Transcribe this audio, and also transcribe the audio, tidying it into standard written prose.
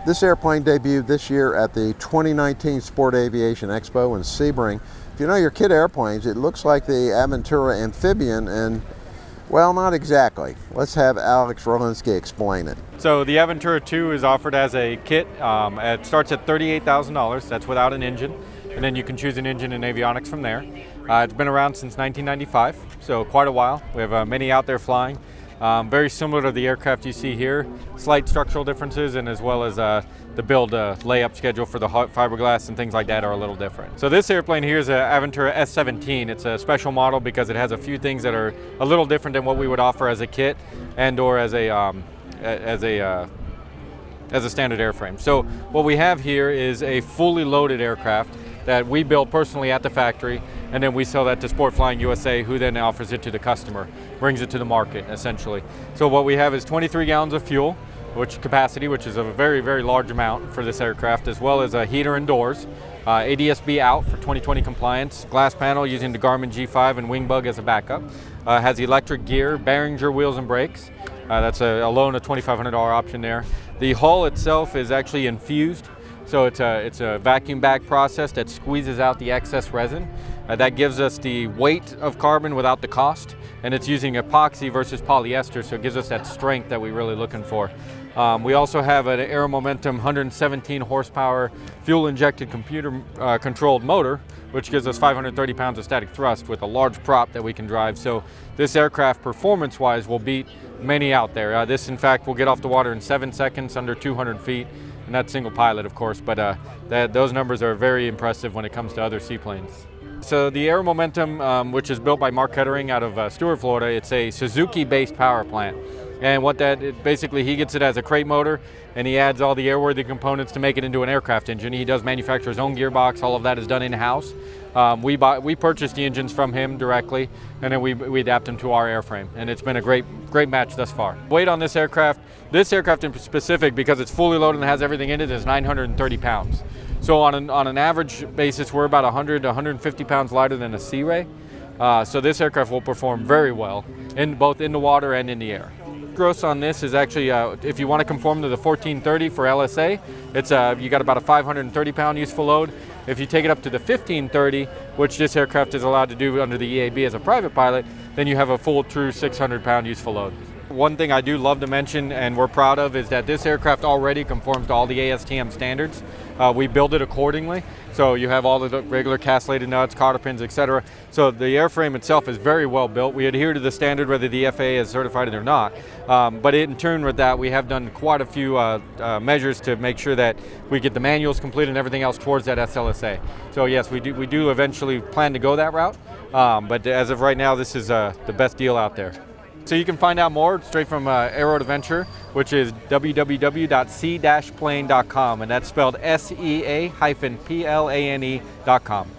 This airplane debuted this year at the 2019 Sport Aviation Expo in Sebring. If you know your kit airplanes, it looks like the Aventura Amphibian, and well, not exactly. Let's have Alex Rolinski explain it. So the Aventura II is offered as a kit. It starts at $38,000. That's without an engine, and then you can choose an engine and avionics from there. It's been around since 1995, so quite a while. We have many out there flying. Very similar to the aircraft you see here, slight structural differences, and as well as the build layup schedule for the fiberglass and things like that are a little different. So this airplane here is an Aventura S17. It's a special model because it has a few things that are a little different than what we would offer as a kit and or as a standard airframe. So what we have here is a fully loaded aircraft that we build personally at the factory, and then we sell that to Sport Flying USA, who then offers it to the customer, brings it to the market essentially. So what we have is 23 gallons of fuel, which is a very, very large amount for this aircraft, as well as a heater and doors, ADS-B out for 2020 compliance, glass panel using the Garmin G5 and Wingbug as a backup, has electric gear, Behringer wheels and brakes. That's alone a $2,500 option there. The hull itself is actually infused. So it's a vacuum bag process that squeezes out the excess resin. That gives us the weight of carbon without the cost, and it's using epoxy versus polyester, so it gives us that strength that we're really looking for. We also have an Aero Momentum 117 horsepower fuel-injected computer-controlled motor, which gives us 530 pounds of static thrust with a large prop that we can drive. So this aircraft, performance-wise, will beat many out there. This, in fact, will get off the water in 7 seconds, under 200 feet. And that's single pilot, of course, but those numbers are very impressive when it comes to other seaplanes. So the Aero Momentum, which is built by Mark Kettering out of Stuart, Florida, it's a Suzuki-based power plant. And basically he gets it as a crate motor, and he adds all the airworthy components to make it into an aircraft engine. He does manufacture his own gearbox. All of that is done in-house. We purchased the engines from him directly, and then we adapt them to our airframe, and it's been a great match thus far. Weight on this aircraft in specific, because it's fully loaded and has everything in it, is 930 pounds. So on an average basis, we're about 100 to 150 pounds lighter than a Sea Ray. So this aircraft will perform very well both in the water and in the air. Gross on this is actually, if you want to conform to the 1430 for LSA, it's you got about a 530 pound useful load. If you take it up to the 1530, which this aircraft is allowed to do under the EAB as a private pilot, then you have a full true 600 pound useful load. One thing I do love to mention, and we're proud of, is that this aircraft already conforms to all the ASTM standards. We build it accordingly, so you have all the regular castellated nuts, cotter pins, etc. So the airframe itself is very well built. We adhere to the standard whether the FAA is certified it or not. But in turn with that, we have done quite a few measures to make sure that we get the manuals complete and everything else towards that SLSA. So yes, we do eventually plan to go that route, but as of right now, this is the best deal out there. So you can find out more straight from Aero Adventure, which is www.c-plane.com, and that's spelled SEA-plane.com.